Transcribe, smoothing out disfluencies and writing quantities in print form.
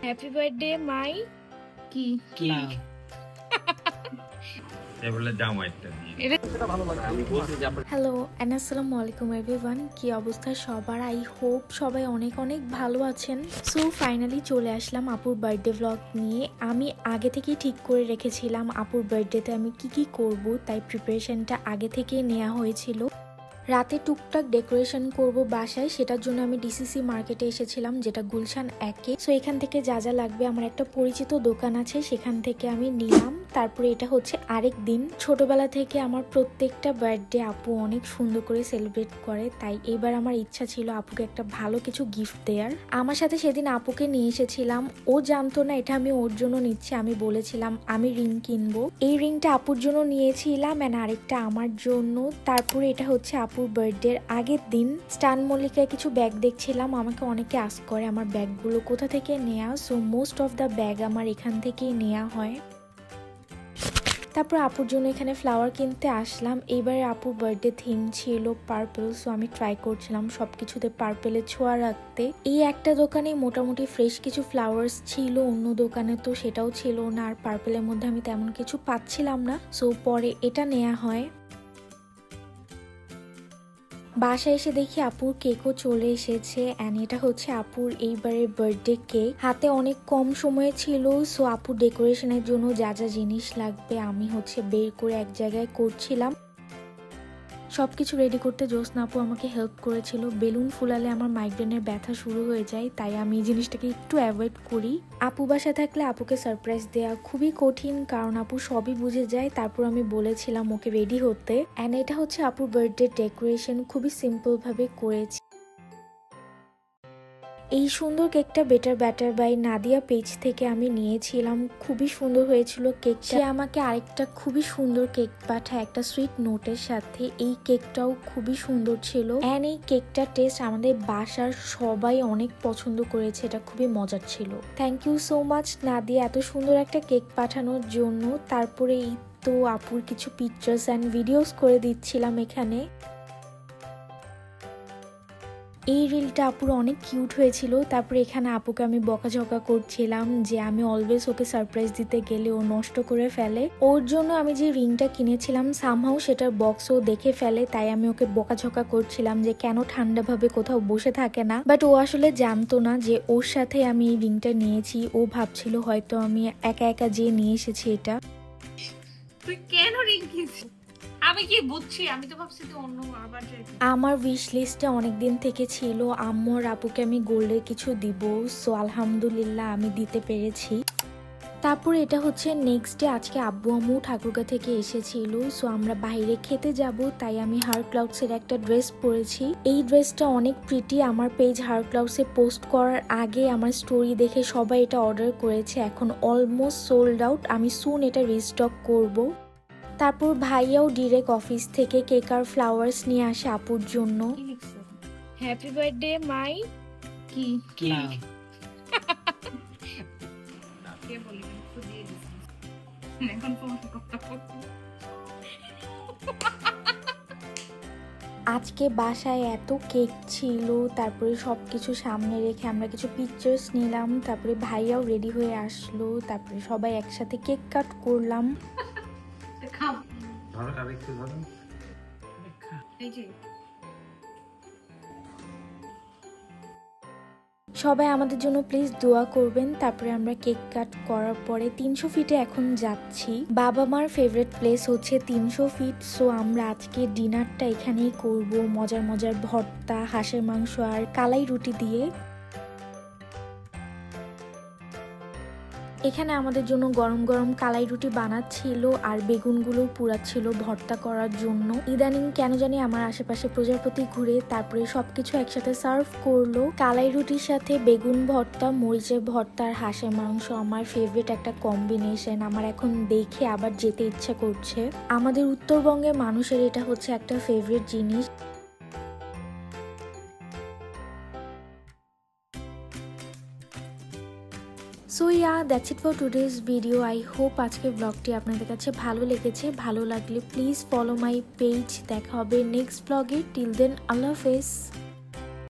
Happy birthday my কি কি hello and আসসালামু আলাইকুম এভরিওয়ান। কি অবস্থা সবার? আই হোপ সবাই অনেক অনেক ভালো আছেন। সো ফাইনালি চলে আসলাম আপুর বার্থডে ব্লগ নিয়ে। আমি আগে থেকেই ঠিক করে রেখেছিলাম আপুর বার্থডেতে আমি কি করব, তাই প্রিপারেশনটা আগে থেকেই নেওয়া হয়েছিল। রাতে টুকটাক ডেকোরেশন করব বাসায়, সেটার জন্য আমি ডিসিসি মার্কেটে এসেছিলাম, যেটা গুলশান 1-এ। সো এখান থেকে যা যা লাগবে আমার একটা পরিচিত দোকান আছে, সেখান থেকে আমি নিলাম। তারপরে এটা হচ্ছে আরেক দিন। ছোটবেলা থেকে আমার প্রত্যেকটা বার্থডে আপু অনেক সুন্দর করে সেলিব্রেট করে, তাই এবার আমার ইচ্ছা ছিল আপুকে একটা ভালো কিছু গিফট দেওয়ার। আমার সাথে সেদিন আপুকে নিয়ে এসেছিলাম, ও জানতো না এটা আমি ওর জন্য নিচ্ছি। আমি বলেছিলাম আমি রিং কিনবো। এই রিংটা আপুর জন্য নিয়েছিলাম এন্ড আরেকটা আমার জন্য। তারপরে এটা হচ্ছে আপুর বার্থডের আগের দিন। স্টান মল্লিকায় কিছু ব্যাগ দেখছিলাম, আমাকে অনেকে আস্ক করে আমার ব্যাগগুলো কোথা থেকে নেওয়া। So most of the bag আমার এখান থেকেই নেওয়া হয়। তারপর আপুর জন্য এখানে ফ্লাওয়ার কিনতে আসলাম। এইবারে আপুর বার্থডে থিম ছিল পার্পল, সো আমি ট্রাই করছিলাম সবকিছুতে পার্পেলের ছোঁয়া রাখতে। এই একটা দোকানে মোটামুটি ফ্রেশ কিছু ফ্লাওয়ার্স ছিল, অন্য দোকানে তো সেটাও ছিল না, আর পার্পেলের মধ্যে আমি তেমন কিছু পাচ্ছিলাম না। সো পরে এটা নেওয়া হয়। বাসায় এসে দেখি আপুর কেকও চলে এসেছে এন্ড এটা হচ্ছে আপুর এইবারের বার্থডে কেক। হাতে অনেক কম সময় ছিল, সো আপুর ডেকোরেশনের জন্য যা যা জিনিস লাগবে আমি হচ্ছে বের করে এক জায়গায় করছিলাম। সবকিছু রেডি করতে জ্যোৎস্না আপু আমাকে হেল্প করেছিল। বেলুন ফুলালে আমার মাইগ্রেনের ব্যথা শুরু হয়ে যায়, তাই আমি এই জিনিসটাকে একটু অ্যাভয়েড করি। আপু বাসা থাকলে আপুকে সারপ্রাইজ দেওয়া খুবই কঠিন, কারণ আপু সবই বুঝে যায়। তারপর আমি বলেছিলাম ওকে রেডি হতে এন্ড এটা হচ্ছে আপুর বার্থডে ডেকোরেশন, খুবই সিম্পল ভাবে করেছি। এই সুন্দর কেকটা better batter by Nadia page থেকে আমি নিয়েছিলাম, খুবই সুন্দর হয়েছিল কেক। সে আমাকে আরেকটা খুবই সুন্দর কেক পাঠায় একটা সুইট নোটের সাথে। এই কেকটাও খুবই সুন্দর ছিল এন্ড এই কেকটার টেস্ট আমাদের বাসার সবাই অনেক পছন্দ করেছে, এটা খুবই মজার ছিল। Thank you so much Nadia এত সুন্দর একটা কেক পাঠানোর জন্য। তারপরে এই তো আপুর কিছু পিকচার্স অ্যান্ড ভিডিওস করে দিচ্ছিলাম এখানে। এই রিলটা আপুর অনেক কিউট হয়েছিল। তারপরে এখানে আপুকে আমি বকাঝকা করছিলাম যে আমি অলওয়েজ ওকে সারপ্রাইজ দিতে গেলে ও নষ্ট করে ফেলে। ওর জন্য আমি যে রিংটা কিনেছিলাম সামহাও সেটার বক্সও দেখে ফেলে, তাই আমি ওকে বকাঝকা করছিলাম যে কেন ঠান্ডাভাবে কোথাও বসে থাকে না। বাট ও আসলে জানতো না যে ওর সাথে আমি এই রিংটা নিয়েছি। ও ভাবছিল হয়তো আমি একা একা যেয়ে নিয়ে এসেছি এটা। তুই কেন রিং কিনছিস? আমি কি বুঝছি, আমি তো ভাবছি তো অন্য আবার। আমার উইশ লিস্টে অনেকদিন থেকে ছিল আম্মু আর আপুকে আমি গোল্ডের কিছু দিব, সো আলহামদুলিল্লাহ আমি দিতে পেরেছি। তারপর এটা হচ্ছে নেক্সট ডে, আজকে আব্বু আম্মু ঠাকুরগা থেকে এসেছিল, সো আমরা বাইরে খেতে যাব, তাই আমি হার ক্লাউডসের একটা ড্রেস পরেছি। এই ড্রেসটা অনেক প্রিটি। আমার পেজ হার ক্লাউডসে পোস্ট করার আগে আমার স্টোরি দেখে সবাই এটা অর্ডার করেছে, এখন অলমোস্ট সোল্ড আউট। আমি সুন এটা রিস্টক করব। তারপর ভাইয়াও ডিরেক্ট অফিস থেকে কেক আর ফ্লাওয়ার্স নিয়ে আসে আপুর জন্য। হ্যাপি বার্থডে মাই কি কি আজকে বাসায় এত কেক ছিল, তারপরে সবকিছু সামনে রেখে আমরা কিছু পিকচার্স নিলাম। তারপরে ভাইয়াও রেডি হয়ে আসলো, তারপরে সবাই একসাথে কেক কাট করলাম। সবাই আমাদের জন্য প্লিজ দোয়া করবেন। তারপরে আমরা কেক কাট করার পরে 300 ফিটে এখন যাচ্ছি। বাবা মার ফেভারিট প্লেস হচ্ছে 300 ফিট, সো আমরা আজকে ডিনারটা এখানেই করব, মজার মজার ভর্তা, হাঁসের মাংস আর কালাই রুটি দিয়ে। এখানে আমাদের জন্য গরম গরম কালাই রুটি বানাচ্ছিল আর বেগুনগুলো পুরাচ্ছিল ভর্তা করার জন্য। ইদানিং কেন জানি আমার আশেপাশে প্রজাপতি ঘুরে, তারপরে সবকিছু একসাথে সার্ভ করলো। কালাই রুটির সাথে বেগুন ভর্তা, মরিচের ভর্তা আর হাঁসের মাংস আমার ফেভারিট একটা কম্বিনেশন। আমার এখন দেখে আবার যেতে ইচ্ছা করছে। আমাদের উত্তরবঙ্গের মানুষের এটা হচ্ছে একটা ফেভারিট জিনিস। So yeah that's it for today's video. I hope আজকের ব্লগটি আপনাদের কাছে ভালো লেগেছে। ভালো লাগলে প্লিজ ফলো মাই পেজ। দেখা হবে নেক্সট ব্লগে। টিল দেন আল্লাহ হাফেজ।